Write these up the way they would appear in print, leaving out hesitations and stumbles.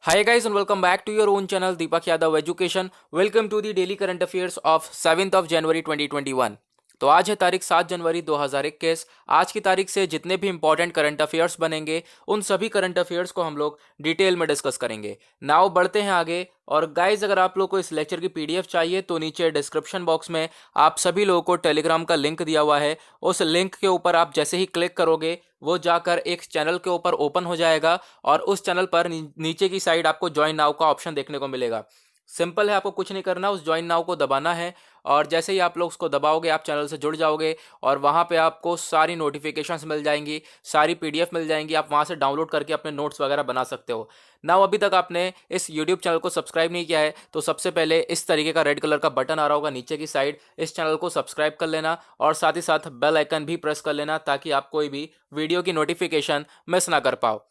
Hi guys and welcome back to your own channel Deepak Yadav Education. Welcome to the daily current affairs of 7th of January 2021. तो आज है तारीख 7 जनवरी 2021। आज की तारीख से जितने भी इंपॉर्टेंट करंट अफेयर्स बनेंगे उन सभी करंट अफेयर्स को हम लोग डिटेल में डिस्कस करेंगे। नाउ बढ़ते हैं आगे। और गाइज अगर आप लोग को इस लेक्चर की पीडीएफ चाहिए तो नीचे डिस्क्रिप्शन बॉक्स में आप सभी लोगों को टेलीग्राम का लिंक दिया हुआ है। उस लिंक के ऊपर आप जैसे ही क्लिक करोगे वो जाकर एक चैनल के ऊपर ओपन हो जाएगा और उस चैनल पर नीचे की साइड आपको ज्वाइन नाउ का ऑप्शन देखने को मिलेगा। सिंपल है, आपको कुछ नहीं करना, उस ज्वाइन नाउ को दबाना है और जैसे ही आप लोग उसको दबाओगे आप चैनल से जुड़ जाओगे और वहाँ पे आपको सारी नोटिफिकेशंस मिल जाएंगी, सारी पीडीएफ मिल जाएंगी। आप वहाँ से डाउनलोड करके अपने नोट्स वगैरह बना सकते हो। नाउ अभी तक आपने इस यूट्यूब चैनल को सब्सक्राइब नहीं किया है तो सबसे पहले इस तरीके का रेड कलर का बटन आ रहा होगा नीचे की साइड, इस चैनल को सब्सक्राइब कर लेना और साथ ही साथ बेल आइकन भी प्रेस कर लेना ताकि आप कोई भी वीडियो की नोटिफिकेशन मिस ना कर पाओ।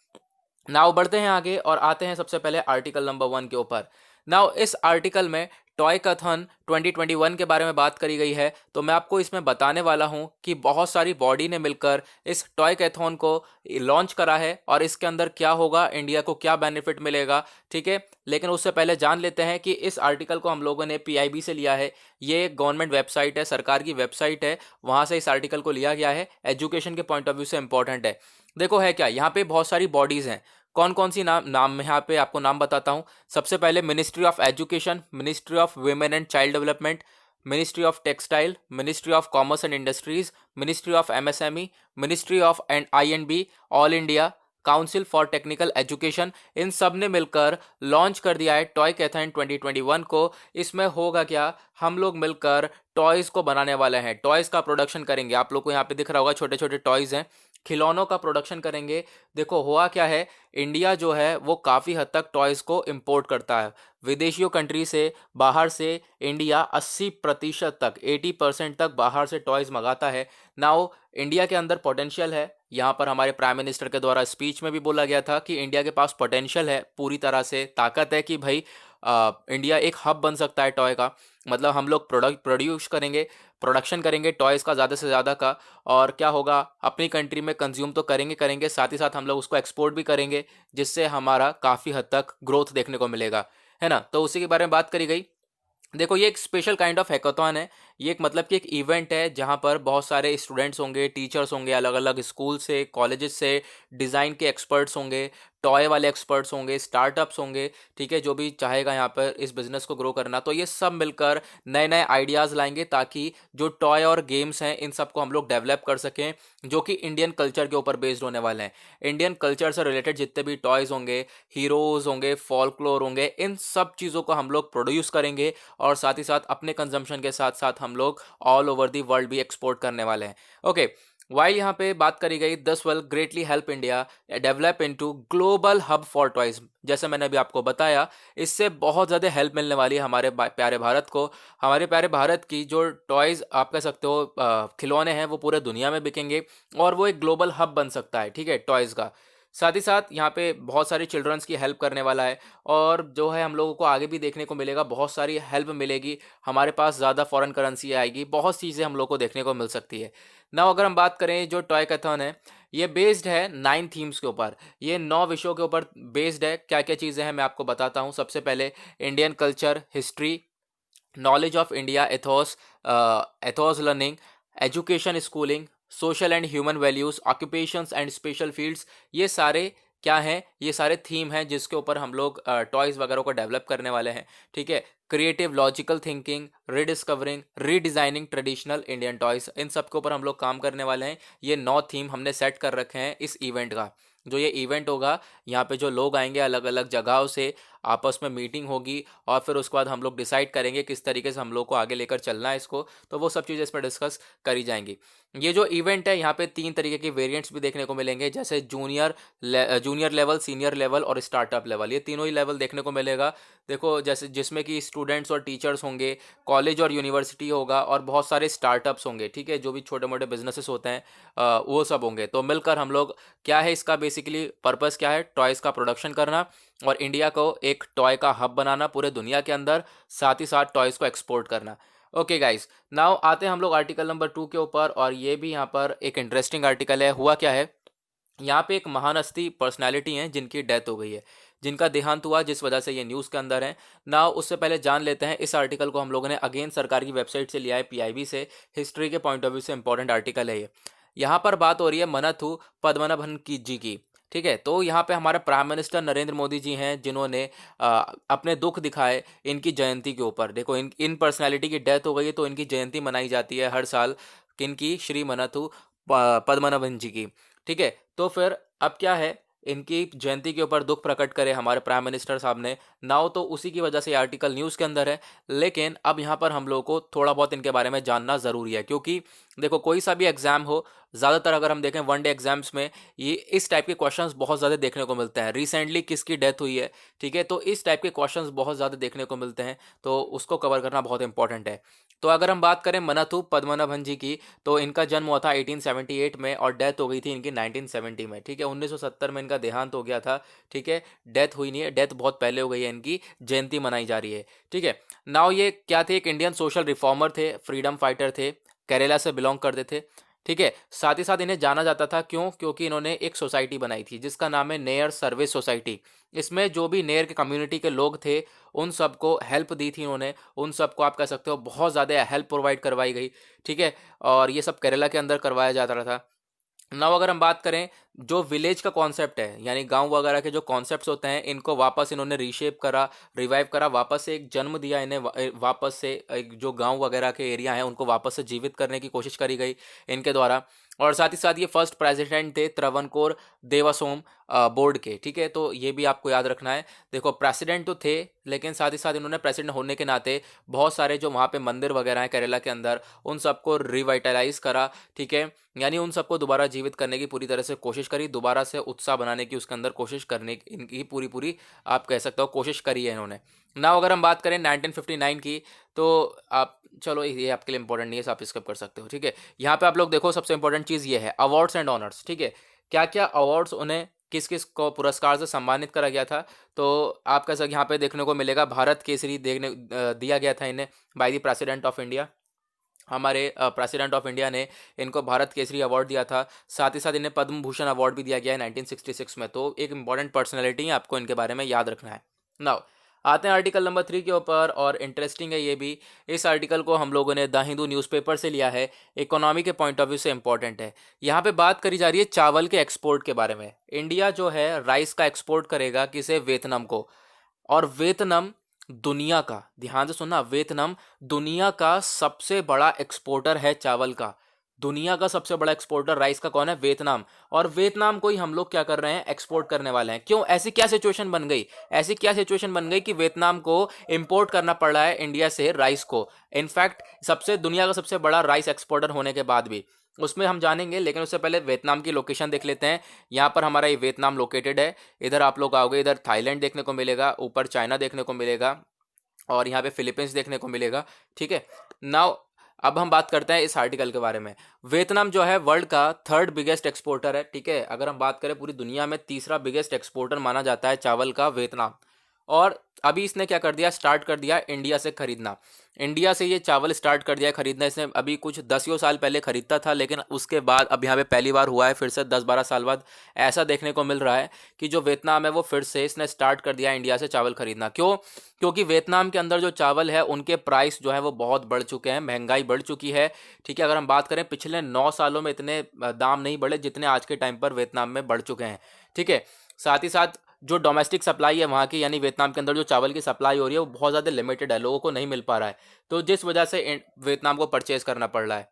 नाउ बढ़ते हैं आगे और आते हैं सबसे पहले आर्टिकल नंबर 1 के ऊपर। नाउ इस आर्टिकल में टॉय कथन 2021 के बारे में बात करी गई है। तो मैं आपको इसमें बताने वाला हूं कि बहुत सारी बॉडी ने मिलकर इस टॉय कैथॉन को लॉन्च करा है और इसके अंदर क्या होगा, इंडिया को क्या बेनिफिट मिलेगा, ठीक है। लेकिन उससे पहले जान लेते हैं कि इस आर्टिकल को हम लोगों ने पीआईबी से लिया है। ये गवर्नमेंट वेबसाइट है, सरकार की वेबसाइट है, वहां से इस आर्टिकल को लिया गया है। एजुकेशन के पॉइंट ऑफ व्यू से इंपॉर्टेंट है। देखो है क्या, यहाँ पे बहुत सारी बॉडीज हैं। कौन कौन सी नाम यहाँ पे आपको नाम बताता हूँ। सबसे पहले ministry of education, ministry of women and child development, ministry of textile, ministry of commerce and industries, ministry of MSME, ministry of and I and B, all India council for technical education. इन सब ने मिलकर लॉन्च कर दिया है toy कैथन 2021 को। इसमें होगा क्या, हम लोग मिलकर टॉयज को बनाने वाले हैं, टॉयज का प्रोडक्शन करेंगे। आप लोग को यहाँ पे दिख रहा होगा छोटे छोटे टॉयज हैं, खिलौनों का प्रोडक्शन करेंगे। देखो हुआ क्या है, इंडिया जो है वो काफ़ी हद तक टॉयज़ को इंपोर्ट करता है विदेशियों कंट्री से, बाहर से। इंडिया 80% तक, 80% तक बाहर से टॉयज़ मंगाता है। नाउ इंडिया के अंदर पोटेंशियल है। यहाँ पर हमारे प्राइम मिनिस्टर के द्वारा स्पीच में भी बोला गया था कि इंडिया के पास पोटेंशियल है, पूरी तरह से ताकत है कि भाई इंडिया एक हब बन सकता है टॉय का। मतलब हम लोग प्रोड्यूस करेंगे, प्रोडक्शन करेंगे टॉयज़ का ज़्यादा से ज़्यादा का, और क्या होगा, अपनी कंट्री में कंज्यूम तो करेंगे करेंगे, साथ ही साथ हम लोग उसको एक्सपोर्ट भी करेंगे, जिससे हमारा काफ़ी हद तक ग्रोथ देखने को मिलेगा, है ना। तो उसी के बारे में बात करी गई। देखो ये एक स्पेशल काइंड ऑफ हैकाथॉन है। ये एक मतलब कि एक इवेंट है जहाँ पर बहुत सारे स्टूडेंट्स होंगे, टीचर्स होंगे, अलग अलग स्कूल से, कॉलेजेस से, डिज़ाइन के एक्सपर्ट्स होंगे, टॉय वाले एक्सपर्ट्स होंगे, स्टार्टअप्स होंगे, ठीक है, जो भी चाहेगा यहाँ पर इस बिज़नेस को ग्रो करना। तो ये सब मिलकर नए नए आइडियाज़ लाएंगे ताकि जो टॉय और गेम्स हैं इन सबको हम लोग डेवलप कर सकें, जो कि इंडियन कल्चर के ऊपर बेस्ड होने वाले हैं। इंडियन कल्चर से रिलेटेड जितने भी टॉयज़ होंगे, हीरोज़ होंगे, फॉल्कलोर होंगे, इन सब चीज़ों को हम लोग प्रोड्यूस करेंगे और साथ ही साथ अपने कंजम्पशन के साथ साथ हम लोग ऑल ओवर दी वर्ल्ड भी एक्सपोर्ट करने वाले हैं। ओके, वाइल यहाँ पे बात करी गई, this will greatly help India develop into global hub for toys. जैसे मैंने अभी आपको बताया, इससे बहुत ज़्यादा हेल्प मिलने वाली है हमारे प्यारे भारत को। हमारे प्यारे भारत की जो टॉयज़ आप कह सकते हो खिलौने हैं, वो पूरे दुनिया में बिकेंगे और वो एक ग्लोबल हब बन सकता है, ठीक है, टॉयज़ का। साथ ही साथ यहाँ पे बहुत सारी चिल्ड्रंस की हेल्प करने वाला है और जो है हम लोगों को आगे भी देखने को मिलेगा, बहुत सारी हेल्प मिलेगी। हमारे पास ज़्यादा फॉरेन करेंसी आएगी, बहुत चीज़ें हम लोग को देखने को मिल सकती है। ना अगर हम बात करें जो टॉय कैथॉन है, ये बेस्ड है 9 थीम्स के ऊपर, ये 9 विषयों के ऊपर बेस्ड है। क्या क्या चीज़ें हैं मैं आपको बताता हूँ। सबसे पहले Indian culture, history, knowledge of India, Athos, Athos learning, education schooling, social and human values, occupations and special fields. ये सारे क्या हैं, ये सारे थीम हैं जिसके ऊपर हम लोग टॉयज़ वगैरह को डेवलप करने वाले हैं, ठीक है। Creative logical thinking, rediscovering, redesigning traditional Indian toys, इन सब के ऊपर हम लोग काम करने वाले हैं। ये 9 थीम हमने सेट कर रखे हैं इस इवेंट का। जो ये इवेंट होगा, यहाँ पे जो लोग आएंगे अलग अलग जगहों से, आपस में मीटिंग होगी और फिर उसके बाद हम लोग डिसाइड करेंगे किस तरीके से हम लोग को आगे लेकर चलना है इसको। तो वो सब चीज़ें इस पर डिस्कस करी जाएंगी। ये जो इवेंट है, यहाँ पे 3 तरीके के वेरिएंट्स भी देखने को मिलेंगे, जैसे जूनियर लेवल, सीनियर लेवल और स्टार्टअप लेवल। ये तीनों ही लेवल देखने को मिलेगा। देखो जैसे जिसमें कि स्टूडेंट्स और टीचर्स होंगे, कॉलेज और यूनिवर्सिटी होगा और बहुत सारे स्टार्टअप्स होंगे, ठीक है, जो भी छोटे मोटे बिजनेसेस होते हैं वो सब होंगे। तो मिलकर हम लोग, क्या है इसका बेसिकली पर्पस, क्या है, टॉयज़ का प्रोडक्शन करना और इंडिया को एक टॉय का हब बनाना पूरे दुनिया के अंदर, साथ ही साथ टॉयज़ को एक्सपोर्ट करना। ओके गाइस, नाउ आते हैं हम लोग आर्टिकल नंबर 2 के ऊपर और ये भी यहाँ पर एक इंटरेस्टिंग आर्टिकल है। हुआ क्या है, यहाँ पे एक महान हस्ती पर्सनैलिटी हैं जिनकी डेथ हो गई है। जिनका देहांत हुआ, जिस वजह से ये न्यूज़ के अंदर है ना। उससे पहले जान लेते हैं इस आर्टिकल को हम लोगों ने अगेन सरकार की वेबसाइट से लिया है, पीआईबी से। हिस्ट्री के पॉइंट ऑफ व्यू से इंपॉर्टेंट आर्टिकल है ये। यहाँ पर बात हो रही है मनथु पद्मनाभन की जी की, ठीक है। तो यहाँ पे हमारे प्राइम मिनिस्टर नरेंद्र मोदी जी हैं, जिन्होंने अपने दुख दिखाए इनकी जयंती के ऊपर। देखो इन पर्सनैलिटी की डेथ हो गई है, तो इनकी जयंती मनाई जाती है हर साल, किनकी, श्री मनथु पद्मनाभन जी की, ठीक है। तो फिर अब क्या है, इनकी जयंती के ऊपर दुख प्रकट करे हमारे प्राइम मिनिस्टर साहब ने ना, हो तो उसी की वजह से ये आर्टिकल न्यूज़ के अंदर है। लेकिन अब यहाँ पर हम लोगों को थोड़ा बहुत इनके बारे में जानना ज़रूरी है, क्योंकि देखो कोई सा भी एग्जाम हो, ज़्यादातर अगर हम देखें वनडे एग्जाम्स में ये इस टाइप के क्वेश्चंस बहुत ज़्यादा देखने को मिलते हैं। रिसेंटली किसकी डेथ हुई है, ठीक है, तो इस टाइप के क्वेश्चंस बहुत ज़्यादा देखने को मिलते हैं, तो उसको कवर करना बहुत इंपॉर्टेंट है। तो अगर हम बात करें मनथु पद्मनाभन जी की, तो इनका जन्म हुआ था 1878 में और डेथ हो गई थी इनकी 1970 में, ठीक है। 1970 में इनका देहांत हो गया था, ठीक है। डेथ हुई नहीं है, डेथ बहुत पहले हो गई है, इनकी जयंती मनाई जा रही है, ठीक है। नाउ ये क्या थे, एक इंडियन सोशल रिफॉर्मर थे, फ्रीडम फाइटर थे, केरला से बिलोंग करते थे, ठीक है। साथ ही साथ इन्हें जाना जाता था, क्यों, क्योंकि इन्होंने एक सोसाइटी बनाई थी जिसका नाम है नेयर सर्विस सोसाइटी। इसमें जो भी नेयर के कम्युनिटी के लोग थे उन सबको हेल्प दी थी इन्होंने, उन सबको आप कह सकते हो बहुत ज़्यादा हेल्प प्रोवाइड करवाई गई, ठीक है। और ये सब केरला के अंदर करवाया जाता था। नाउ अगर हम बात करें जो विलेज का कॉन्सेप्ट है, यानी गांव वगैरह के जो कॉन्सेप्ट्स होते हैं, इनको वापस इन्होंने रीशेप करा, रिवाइव करा, वापस से एक जन्म दिया इन्हें, वापस से एक जो गांव वगैरह के एरिया हैं उनको वापस से जीवित करने की कोशिश करी गई इनके द्वारा। और साथ ही साथ ये फर्स्ट प्रेसिडेंट थे त्रवणकोर देवासोम बोर्ड के, ठीक है। तो ये भी आपको याद रखना है। देखो प्रेसिडेंट तो थे, लेकिन साथ ही साथ इन्होंने प्रेसिडेंट होने के नाते बहुत सारे जो वहाँ पे मंदिर वगैरह हैं केरला के अंदर, उन सबको रिवाइटलाइज करा, ठीक है। यानी उन सबको दोबारा जीवित करने की पूरी तरह से कोशिश करी, दोबारा से उत्साह बनाने की उसके अंदर कोशिश करने की इनकी पूरी पूरी आप कह सकते हो कोशिश करी है इन्होंने। ना अगर हम बात करें 1959 की, तो आप चलो ये आपके लिए इंपॉर्टेंट नहीं है, आप स्किप कर सकते हो, ठीक है। यहाँ पे आप लोग देखो सबसे इंपॉर्टेंट चीज़ ये है अवार्ड्स एंड ऑनर्स, ठीक है। क्या क्या अवार्ड्स उन्हें किस किस को पुरस्कार से सम्मानित करा गया था, तो आप कह सकते यहाँ पे देखने को मिलेगा भारत केसरी दिया गया था इन्हें by the president of India. हमारे प्रेसिडेंट ऑफ इंडिया ने इनको भारत केसरी अवार्ड दिया था। साथ ही साथ इन्हें पद्म भूषण अवार्ड भी दिया गया है 1966 में। तो एक इंपॉर्टेंट पर्सनैलिटी है, आपको इनके बारे में याद रखना है। नाउ आते हैं आर्टिकल नंबर 3 के ऊपर, और इंटरेस्टिंग है ये भी। इस आर्टिकल को हम लोगों ने द हिंदू न्यूज़पेपर से लिया है, इकोनॉमी के पॉइंट ऑफ व्यू से इंपॉर्टेंट है। यहाँ पे बात करी जा रही है चावल के एक्सपोर्ट के बारे में। इंडिया जो है राइस का एक्सपोर्ट करेगा किसे, वियतनाम को। और वियतनाम दुनिया का, ध्यान से सुनना, वियतनाम दुनिया का सबसे बड़ा एक्सपोर्टर है चावल का। दुनिया का सबसे बड़ा एक्सपोर्टर राइस का कौन है, वियतनाम। और वियतनाम को ही हम लोग क्या कर रहे हैं, एक्सपोर्ट करने वाले हैं। क्यों, ऐसी क्या सिचुएशन बन गई, ऐसी क्या सिचुएशन बन गई कि वियतनाम को इंपोर्ट करना पड़ रहा है इंडिया से राइस को। इनफैक्ट सबसे दुनिया का सबसे बड़ा राइस एक्सपोर्टर होने के बाद भी, उसमें हम जानेंगे। लेकिन उससे पहले वियतनाम की लोकेशन देख लेते हैं। यहाँ पर हमारा ये वियतनाम लोकेटेड है। इधर आप लोग आओगे, इधर थाईलैंड देखने को मिलेगा, ऊपर चाइना देखने को मिलेगा, और यहाँ पे फिलीपींस देखने को मिलेगा, ठीक है। नाउ अब हम बात करते हैं इस आर्टिकल के बारे में। वियतनाम जो है वर्ल्ड का 3rd बिगेस्ट एक्सपोर्टर है, ठीक है। अगर हम बात करें पूरी दुनिया में तीसरा बिगेस्ट एक्सपोर्टर माना जाता है चावल का वियतनाम। और अभी इसने क्या कर दिया, स्टार्ट कर दिया इंडिया से खरीदना। इंडिया से ये चावल स्टार्ट कर दिया खरीदना इसने। अभी कुछ 10 साल पहले खरीदता था, लेकिन उसके बाद अब यहाँ पे पहली बार हुआ है फिर से 10-12 साल बाद ऐसा देखने को मिल रहा है कि जो वियतनाम है वो फिर से इसने स्टार्ट कर दिया इंडिया से चावल खरीदना। क्यों, क्योंकि वियतनाम के अंदर जो चावल है उनके प्राइस जो है वो बहुत बढ़ चुके हैं, महंगाई बढ़ चुकी है, ठीक है। अगर हम बात करें पिछले 9 सालों में इतने दाम नहीं बढ़े जितने आज के टाइम पर वियतनाम में बढ़ चुके हैं, ठीक है। साथ ही साथ जो डोमेस्टिक सप्लाई है वहाँ की, यानी वियतनाम के अंदर जो चावल की सप्लाई हो रही है वो बहुत ज़्यादा लिमिटेड है, लोगों को नहीं मिल पा रहा है, तो जिस वजह से वियतनाम को परचेज करना पड़ रहा है,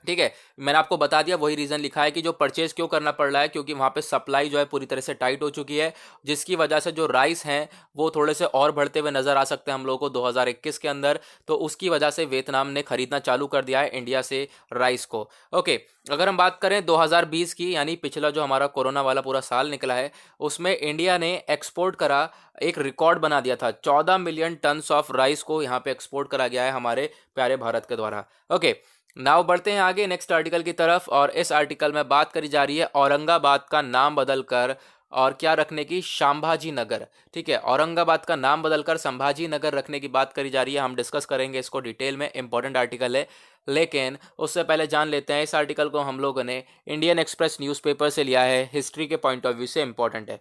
ठीक है। मैंने आपको बता दिया, वही रीज़न लिखा है कि जो परचेज क्यों करना पड़ रहा है, क्योंकि वहाँ पे सप्लाई जो है पूरी तरह से टाइट हो चुकी है, जिसकी वजह से जो राइस हैं वो थोड़े से और बढ़ते हुए नज़र आ सकते हैं हम लोगों को 2021 के अंदर। तो उसकी वजह से वियतनाम ने खरीदना चालू कर दिया है इंडिया से राइस को। ओके, अगर हम बात करें 2020 की, यानी पिछला जो हमारा कोरोना वाला पूरा साल निकला है, उसमें इंडिया ने एक्सपोर्ट करा, एक रिकॉर्ड बना दिया था। 14 मिलियन टन्स ऑफ राइस को यहाँ पे एक्सपोर्ट करा गया है हमारे प्यारे भारत के द्वारा। ओके, नाउ बढ़ते हैं आगे नेक्स्ट आर्टिकल की तरफ, और इस आर्टिकल में बात करी जा रही है औरंगाबाद का नाम बदलकर और क्या रखने की, संभाजी नगर, ठीक है। औरंगाबाद का नाम बदलकर संभाजी नगर रखने की बात करी जा रही है। हम डिस्कस करेंगे इसको डिटेल में, इंपॉर्टेंट आर्टिकल है। लेकिन उससे पहले जान लेते हैं, इस आर्टिकल को हम लोगों ने इंडियन एक्सप्रेस न्यूज़पेपर से लिया है, हिस्ट्री के पॉइंट ऑफ व्यू से इंपॉर्टेंट है।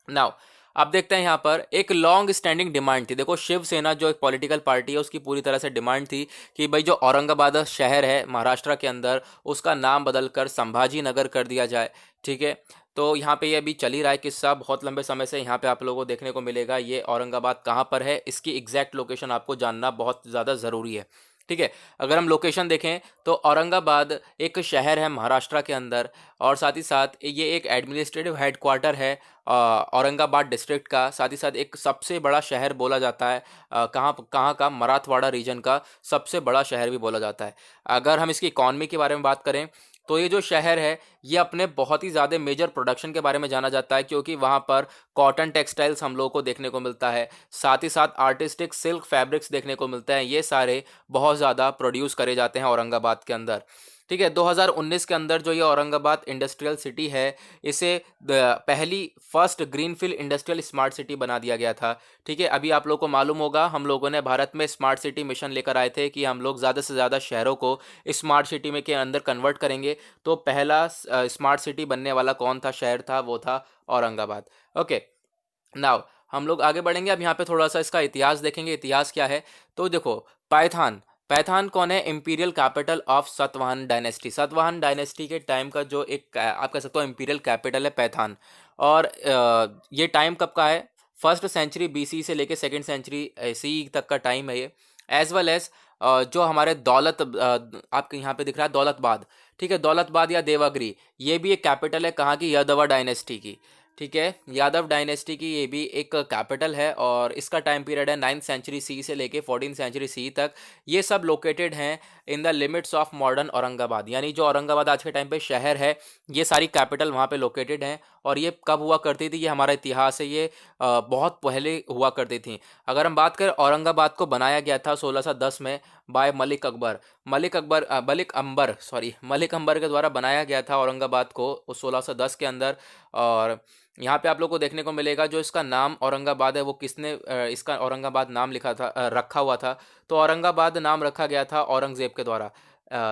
नाउ अब देखते हैं यहाँ पर एक लॉन्ग स्टैंडिंग डिमांड थी। देखो शिवसेना जो एक पॉलिटिकल पार्टी है उसकी पूरी तरह से डिमांड थी कि भाई जो औरंगाबाद शहर है महाराष्ट्र के अंदर उसका नाम बदलकर संभाजी नगर कर दिया जाए। ठीक है, तो यहाँ पे ये अभी चल ही रहा है किस्सा बहुत लंबे समय से। यहाँ पे आप लोगों को देखने को मिलेगा ये औरंगाबाद कहाँ पर है, इसकी एग्जैक्ट लोकेशन आपको जानना बहुत ज़्यादा ज़रूरी है। ठीक है, अगर हम लोकेशन देखें तो औरंगाबाद एक शहर है महाराष्ट्र के अंदर, और साथ ही साथ ये एक एडमिनिस्ट्रेटिव हेडक्वार्टर है औरंगाबाद डिस्ट्रिक्ट का। साथ ही साथ एक सबसे बड़ा शहर बोला जाता है कहाँ कहाँ का, मराठवाड़ा रीजन का सबसे बड़ा शहर भी बोला जाता है। अगर हम इसकी इकॉनमी के बारे में बात करें तो ये जो शहर है ये अपने बहुत ही ज़्यादा मेजर प्रोडक्शन के बारे में जाना जाता है, क्योंकि वहाँ पर कॉटन टेक्सटाइल्स हम लोगों को देखने को मिलता है, साथ ही साथ आर्टिस्टिक सिल्क फैब्रिक्स देखने को मिलते हैं। ये सारे बहुत ज़्यादा प्रोड्यूस करे जाते हैं औरंगाबाद के अंदर। ठीक है, 2019 के अंदर जो ये औरंगाबाद इंडस्ट्रियल सिटी है इसे पहली first greenfield industrial smart city बना दिया गया था। ठीक है, अभी आप लोगों को मालूम होगा हम लोगों ने भारत में स्मार्ट सिटी मिशन लेकर आए थे कि हम लोग ज़्यादा से ज़्यादा शहरों को स्मार्ट सिटी में के अंदर कन्वर्ट करेंगे। तो पहला स्मार्ट सिटी बनने वाला कौन था शहर था, वो था औरंगाबाद। ओके, नाउ हम लोग आगे बढ़ेंगे। अब यहाँ पे थोड़ा सा इसका इतिहास देखेंगे, इतिहास क्या है। तो देखो पाइथान, पैठान कौन है, imperial capital of Satavahana dynasty. Satavahana dynasty के टाइम का जो एक आप कह सकते हो इंपीरियल कैपिटल है पैठान। और ये टाइम कब का है, फर्स्ट सेंचुरी बीसी से लेके सेकंड सेंचुरी सी तक का टाइम है ये। एज वेल एज जो हमारे आपके यहाँ पे दिख रहा है दौलतबाद। ठीक है, दौलतबाद या देवगिरी ये भी एक कैपिटल है कहाँ की, यादवा डायनेस्टी की। ठीक है, यादव डायनेस्टी की ये भी एक कैपिटल है, और इसका टाइम पीरियड है 9th सेंचुरी सी से लेके 14th सेंचुरी सी तक। ये सब लोकेटेड हैं in the limits of modern Aurangabad, यानी जो औरंगाबाद आज के टाइम पे शहर है ये सारी कैपिटल वहाँ पे लोकेटेड हैं। और ये कब हुआ करती थी, ये हमारा इतिहास है, ये बहुत पहले हुआ करती थी। अगर हम बात करें औरंगाबाद को बनाया गया था 1610 में बाय मलिक अकबर। मलिक अंबर के द्वारा बनाया गया था औरंगाबाद को उस 1610 के अंदर। और यहाँ पे आप लोग को देखने को मिलेगा जो इसका नाम औरंगाबाद है वो किसने इसका औरंगाबाद नाम लिखा था, रखा हुआ था। तो औरंगाबाद नाम रखा गया था औरंगजेब के द्वारा।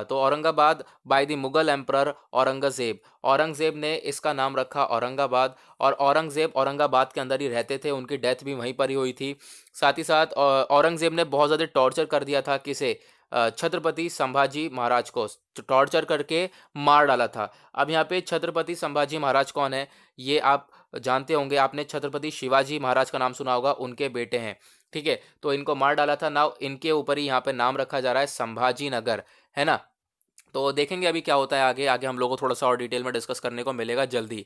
तो Aurangabad by the Mughal emperor Aurangzeb, Aurangzeb ने इसका नाम रखा औरंगाबाद। और औरंगजेब औरंगाबाद के अंदर ही रहते थे, उनकी डेथ भी वहीं पर ही हुई थी। साथ ही साथ औरंगजेब ने बहुत ज़्यादा टॉर्चर कर दिया था किसे, छत्रपति संभाजी महाराज को टॉर्चर करके मार डाला था। अब यहाँ पे छत्रपति संभाजी महाराज कौन है ये आप जानते होंगे, आपने छत्रपति शिवाजी महाराज का नाम सुना होगा, उनके बेटे हैं। ठीक है, तो इनको मार डाला था ना, इनके ऊपर ही यहाँ पे नाम रखा जा रहा है संभाजी नगर, है ना। तो देखेंगे अभी क्या होता है आगे आगे हम लोगों को थोड़ा सा और डिटेल में डिस्कस करने को मिलेगा जल्दी।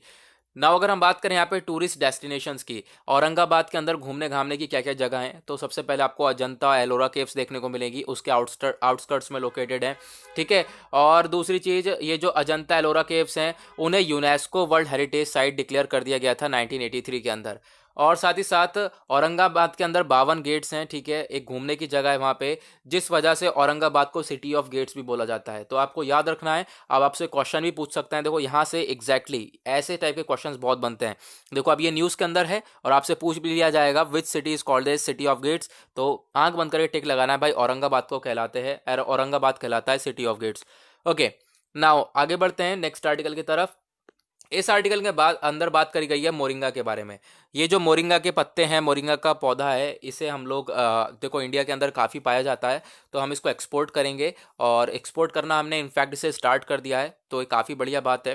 ना अगर हम बात करें यहाँ पे टूरिस्ट डेस्टिनेशंस की, औरंगाबाद के अंदर घूमने घामने की क्या क्या जगह हैं, तो सबसे पहले आपको अजंता एलोरा केव्स देखने को मिलेगी, उसके आउटस्कर्ट्स में लोकेटेड है। ठीक है, और दूसरी चीज़ ये जो अजंता एलोरा केव्स हैं उन्हें UNESCO world heritage site declare कर दिया गया था 1983 के अंदर। और साथ ही साथ औरंगाबाद के अंदर 52 गेट्स हैं। ठीक है, एक घूमने की जगह है वहाँ पे, जिस वजह से औरंगाबाद को सिटी ऑफ गेट्स भी बोला जाता है। तो आपको याद रखना है, अब आपसे क्वेश्चन भी पूछ सकते हैं। देखो यहाँ से एग्जैक्टली ऐसे टाइप के क्वेश्चंस बहुत बनते हैं। देखो अब ये न्यूज़ के अंदर है और आपसे पूछ भी लिया जाएगा which city is called the city of gates, तो आंख बंद करके टिक लगाना है भाई, औरंगाबाद को कहलाते हैं, औरंगाबाद कहलाता है city of gates. Okay, now आगे बढ़ते हैं नेक्स्ट आर्टिकल की तरफ। इस आर्टिकल के बाद अंदर बात करी गई है मोरिंगा के बारे में। ये जो मोरिंगा के पत्ते हैं, मोरिंगा का पौधा है, इसे हम लोग देखो इंडिया के अंदर काफ़ी पाया जाता है, तो हम इसको एक्सपोर्ट करेंगे, और एक्सपोर्ट करना हमने इनफैक्ट इसे स्टार्ट कर दिया है, तो ये काफ़ी बढ़िया बात है।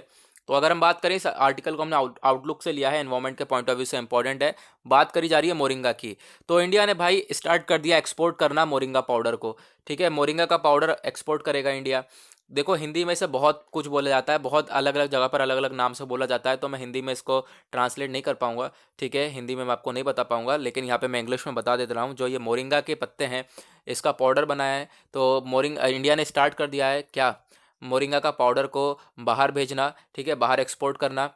तो अगर हम बात करें इस आर्टिकल को हमने आउटलुक से लिया है, एनवायरमेंट के पॉइंट ऑफ व्यू से इंपॉर्टेंट है, बात करी जा रही है मोरिंगा की। तो इंडिया ने भाई स्टार्ट कर दिया एक्सपोर्ट करना मोरिंगा पाउडर को। ठीक है, मोरिंगा का पाउडर एक्सपोर्ट करेगा इंडिया। देखो हिंदी में से बहुत कुछ बोला जाता है, बहुत अलग अलग जगह पर अलग अलग नाम से बोला जाता है, तो मैं हिंदी में इसको ट्रांसलेट नहीं कर पाऊंगा। ठीक है, हिंदी में मैं आपको नहीं बता पाऊंगा, लेकिन यहाँ पे मैं इंग्लिश में बता देता हूँ। जो ये मोरिंगा के पत्ते हैं इसका पाउडर बनाया है, तो इंडिया ने स्टार्ट कर दिया है क्या, मोरिंगा का पाउडर को बाहर भेजना। ठीक है, बाहर एक्सपोर्ट करना।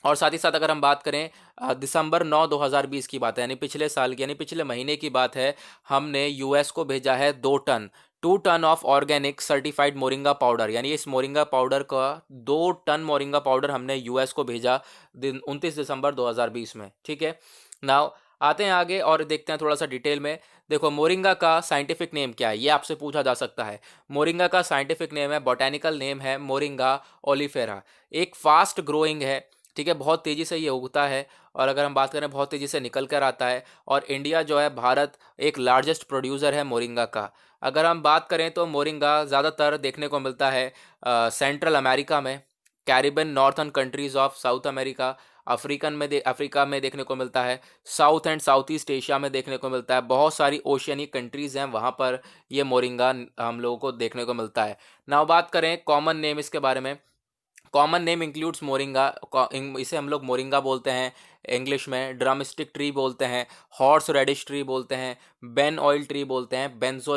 और साथ ही साथ अगर हम बात करें दिसंबर 9 2020 की बात है, यानी पिछले साल की, यानी पिछले महीने की बात है, हमने यूएस को भेजा है 2 ton of organic certified moringa powder, यानी इस मोरिंगा पाउडर का 2 टन मोरिंगा पाउडर हमने यूएस को भेजा 29 दिसंबर 2020 में। ठीक है, नाउ आते हैं आगे और देखते हैं थोड़ा सा डिटेल में। देखो मोरिंगा का साइंटिफिक नेम क्या है, ये आपसे पूछा जा सकता है। मोरिंगा का साइंटिफिक नेम है, बोटेनिकल नेम है मोरिंगा ओलिफेरा। एक फास्ट ग्रोइंग है, ठीक है, बहुत तेज़ी से ये उगता है और अगर हम बात करें बहुत तेज़ी से निकल कर आता है। और इंडिया जो है, भारत एक लार्जेस्ट प्रोड्यूसर है मोरिंगा का। अगर हम बात करें तो मोरिंगा ज़्यादातर देखने को मिलता है सेंट्रल अमेरिका में, Caribbean northern countries of south America, Africa में देखने को मिलता है, south and south east Asia में देखने को मिलता है। बहुत सारी ओशियनिक कंट्रीज़ हैं, वहाँ पर ये मोरिंगा हम लोगों को देखने को मिलता है। नाउ बात करें कॉमन नेम इसके बारे में। कॉमन नेम इंक्लूड्स मोरिंगा, इसे हम लोग मोरिंगा बोलते हैं इंग्लिश में, ड्रमस्टिक ट्री बोलते हैं, हॉर्स रेडिश ट्री बोलते हैं, बेन ऑयल ट्री बोलते हैं, बेंज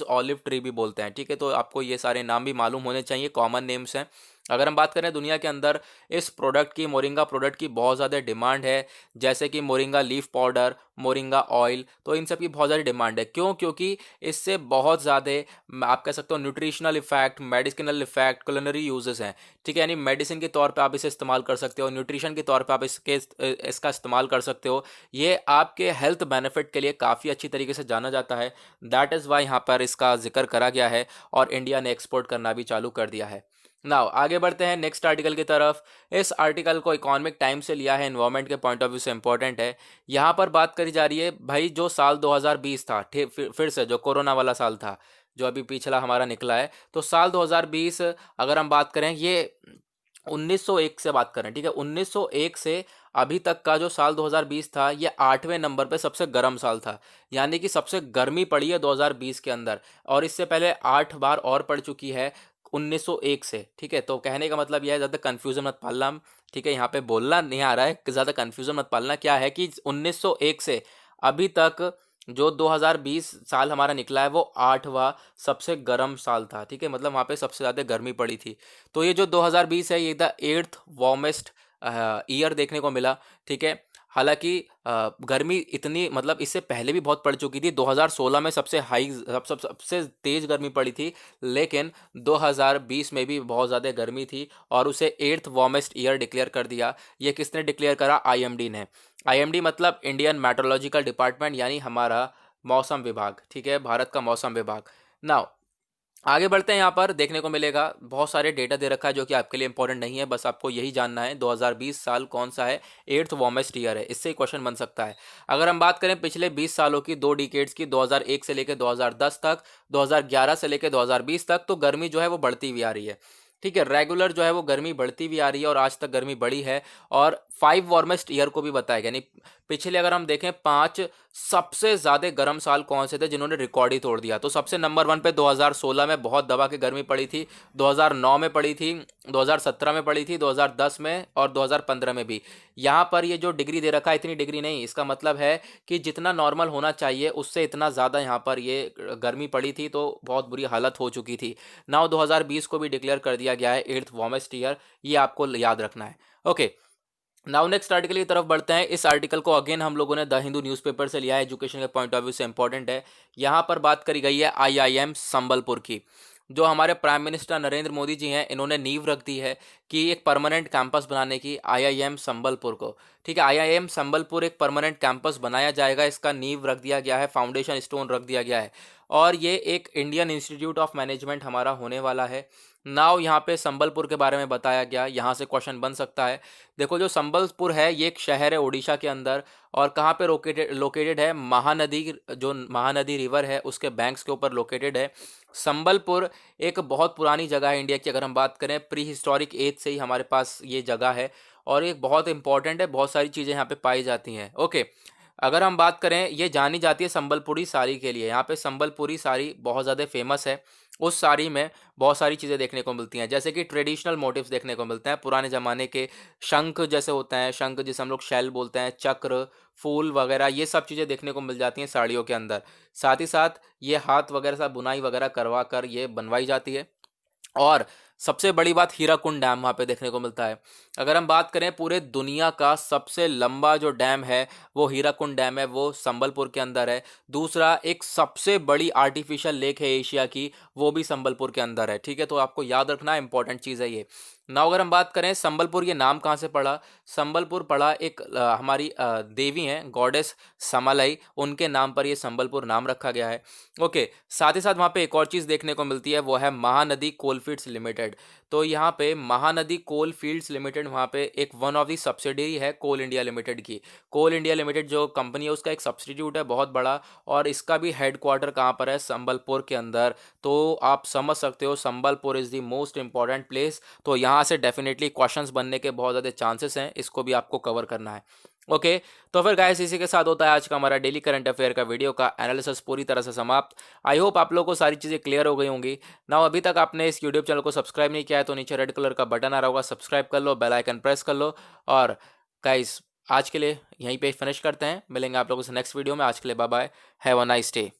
ऑलिव ट्री भी बोलते हैं। ठीक है, तो आपको ये सारे नाम भी मालूम होने चाहिए, कॉमन नेम्स हैं। अगर हम बात करें दुनिया के अंदर इस प्रोडक्ट की, मोरिंगा प्रोडक्ट की बहुत ज़्यादा डिमांड है, जैसे कि moringa leaf powder, moringa oil, तो इन सब की बहुत ज़्यादा डिमांड है। क्यों? क्योंकि इससे बहुत ज़्यादा आप कह सकते हो nutritional effect, medicinal effect, culinary uses हैं। ठीक है, यानी मेडिसिन के तौर पे आप इसे इस्तेमाल कर सकते हो, न्यूट्रिशन के तौर पे आप इसका इस्तेमाल कर सकते हो। ये आपके हेल्थ बेनिफिट के लिए काफ़ी अच्छी तरीके से जाना जाता है। दैट इज़ वाई यहाँ पर इसका जिक्र करा गया है और इंडिया ने एक्सपोर्ट करना भी चालू कर दिया है। नाउ आगे बढ़ते हैं नेक्स्ट आर्टिकल की तरफ। इस आर्टिकल को इकोनॉमिक टाइम से लिया है, एनवायरनमेंट के पॉइंट ऑफ व्यू से इंपॉर्टेंट है। यहाँ पर बात करी जा रही है भाई, जो साल 2020 था, फिर से जो कोरोना वाला साल था, जो अभी पिछला हमारा निकला है, तो साल 2020 अगर हम बात करें, ये 1901 से बात करें, ठीक है, 1901 से अभी तक का जो साल 2020 था, ये 8वें नंबर पे सबसे गर्म साल था। यानी कि सबसे गर्मी पड़ी है 2020 के अंदर, और इससे पहले 8 बार और पड़ चुकी है 1901 से। ठीक है, तो कहने का मतलब यह है, ज़्यादा कन्फ्यूजन मत पालना। ठीक है, यहाँ पे बोलना नहीं आ रहा है, ज़्यादा कन्फ्यूजन मत पालना। क्या है कि 1901 से अभी तक जो 2020 साल हमारा निकला है, वो 8वां सबसे गर्म साल था। ठीक है, मतलब वहाँ पे सबसे ज़्यादा गर्मी पड़ी थी। तो ये जो 2020 है, ये द 8th वार्मेस्ट ईयर देखने को मिला। ठीक है, हालांकि गर्मी इतनी, मतलब इससे पहले भी बहुत पड़ चुकी थी। 2016 में सबसे हाई सबसे तेज़ गर्मी पड़ी थी, लेकिन 2020 में भी बहुत ज़्यादा गर्मी थी और उसे 8th वार्मेस्ट ईयर डिक्लेयर कर दिया। ये किसने डिक्लेयर करा? आईएमडी ने। आईएमडी मतलब इंडियन मेट्रोलॉजिकल डिपार्टमेंट, यानी हमारा मौसम विभाग। ठीक है, भारत का मौसम विभाग। नाउ आगे बढ़ते हैं। यहाँ पर देखने को मिलेगा बहुत सारे डेटा दे रखा है जो कि आपके लिए इंपॉर्टेंट नहीं है, बस आपको यही जानना है 2020 साल कौन सा है, 8th वार्मेस्ट ईयर है। इससे क्वेश्चन बन सकता है। अगर हम बात करें पिछले 20 सालों की, 2 डिकेड्स की, 2001 से लेकर 2010 तक, 2011 से लेकर 2020 तक, तो गर्मी जो है वो बढ़ती हुई आ रही है। ठीक है, रेगुलर जो है वो गर्मी बढ़ती हुई आ रही है और आज तक गर्मी बढ़ी है। और 5 वार्मेस्ट ईयर को भी बताया, यानी पिछले अगर हम देखें 5 सबसे ज़्यादा गर्म साल कौन से थे जिन्होंने रिकॉर्ड ही तोड़ दिया, तो सबसे नंबर 1 पे 2016 में बहुत दबा के गर्मी पड़ी थी, 2009 में पड़ी थी, 2017 में पड़ी थी, 2010 में और 2015 में भी। यहाँ पर ये जो डिग्री दे रखा है, इतनी डिग्री नहीं, इसका मतलब है कि जितना नॉर्मल होना चाहिए उससे इतना ज़्यादा यहाँ पर ये गर्मी पड़ी थी, तो बहुत बुरी हालत हो चुकी थी। नाउ 2020 को भी डिक्लेयर कर दिया गया है 8th वार्मेस्ट ईयर, ये आपको याद रखना है। ओके, नाउ नेक्स्ट आर्टिकल की तरफ बढ़ते हैं। इस आर्टिकल को अगेन हम लोगों ने द हिंदू न्यूज़पेपर से लिया है, एजुकेशन के पॉइंट ऑफ व्यू से इंपॉर्टेंट है। यहाँ पर बात करी गई है आईआईएम संबलपुर की। जो हमारे प्राइम मिनिस्टर नरेंद्र मोदी जी हैं, इन्होंने नींव रख दी है कि एक परमानेंट कैंपस बनाने की आईआईएम संबलपुर को। ठीक है, आईआईएम संबलपुर एक परमानेंट कैंपस बनाया जाएगा, इसका नींव रख दिया गया है, फाउंडेशन स्टोन रख दिया गया है, और ये एक इंडियन इंस्टीट्यूट ऑफ मैनेजमेंट हमारा होने वाला है। नाउ यहाँ पे संबलपुर के बारे में बताया गया, यहाँ से क्वेश्चन बन सकता है। देखो, जो संबलपुर है ये एक शहर है उड़ीसा के अंदर, और कहाँ पे लोकेटेड है? महानदी, जो महानदी रिवर है उसके बैंक्स के ऊपर लोकेटेड है। संबलपुर एक बहुत पुरानी जगह है इंडिया की। अगर हम बात करें प्री हिस्टोरिक एज से ही हमारे पास ये जगह है, और एक बहुत इंपॉर्टेंट है, बहुत सारी चीज़ें यहाँ पे पाई जाती हैं। ओके, अगर हम बात करें, ये जानी जाती है संबलपुरी साड़ी के लिए। यहाँ पे संबलपुरी साड़ी बहुत ज़्यादा फेमस है। उस साड़ी में बहुत सारी चीज़ें देखने को मिलती हैं, जैसे कि ट्रेडिशनल मोटिव्स देखने को मिलते हैं, पुराने ज़माने के शंख जैसे होते हैं, शंख जिसे हम लोग शैल बोलते हैं, चक्र, फूल वगैरह, ये सब चीज़ें देखने को मिल जाती हैं साड़ियों के अंदर। साथ ही साथ ये हाथ वगैरह से बुनाई वगैरह करवा कर ये बनवाई जाती है। और सबसे बड़ी बात, हीराकुंड डैम वहाँ पे देखने को मिलता है। अगर हम बात करें पूरे दुनिया का सबसे लंबा जो डैम है वो हीराकुंड डैम है, वो संबलपुर के अंदर है। दूसरा, एक सबसे बड़ी आर्टिफिशियल लेक है एशिया की, वो भी संबलपुर के अंदर है। ठीक है, तो आपको याद रखना, इंपॉर्टेंट चीज़ है ये। नाउ अगर हम बात करें संबलपुर, ये नाम कहाँ से पड़ा? संबलपुर पड़ा एक हमारी देवी हैं, गॉडेस समलई, उनके नाम पर ये संबलपुर नाम रखा गया है। ओके, साथ ही साथ वहाँ पे एक और चीज़ देखने को मिलती है, वो है महानदी कोलफील्ड्स लिमिटेड। तो यहाँ पे महानदी कोलफील्ड्स लिमिटेड, वहाँ पे एक वन ऑफ दी सब्सिडरी है कोल इंडिया लिमिटेड की। कोल इंडिया लिमिटेड जो कंपनी है उसका एक सब्सिट्यूट है बहुत बड़ा, और इसका भी हेडक्वार्टर कहाँ पर है? संबलपुर के अंदर। तो आप समझ सकते हो Sambalpur is the most important place. तो यहाँ से डेफिनेटली क्वेश्चंस बनने के बहुत ज़्यादा चांसेस हैं, इसको भी आपको कवर करना है। ओके, तो फिर गाइस इसी के साथ होता है आज का हमारा डेली करंट अफेयर का वीडियो का एनालिसिस पूरी तरह से समाप्त। आई होप आप लोगों को सारी चीज़ें क्लियर हो गई होंगी ना। अभी तक आपने इस यूट्यूब चैनल को सब्सक्राइब नहीं किया है तो नीचे रेड कलर का बटन आ रहा होगा, सब्सक्राइब कर लो, बेल आइकन प्रेस कर लो। और गाइस आज के लिए यहीं पे फिनिश करते हैं, मिलेंगे आप लोगों से नेक्स्ट वीडियो में। आज के लिए bye bye, have a nice day.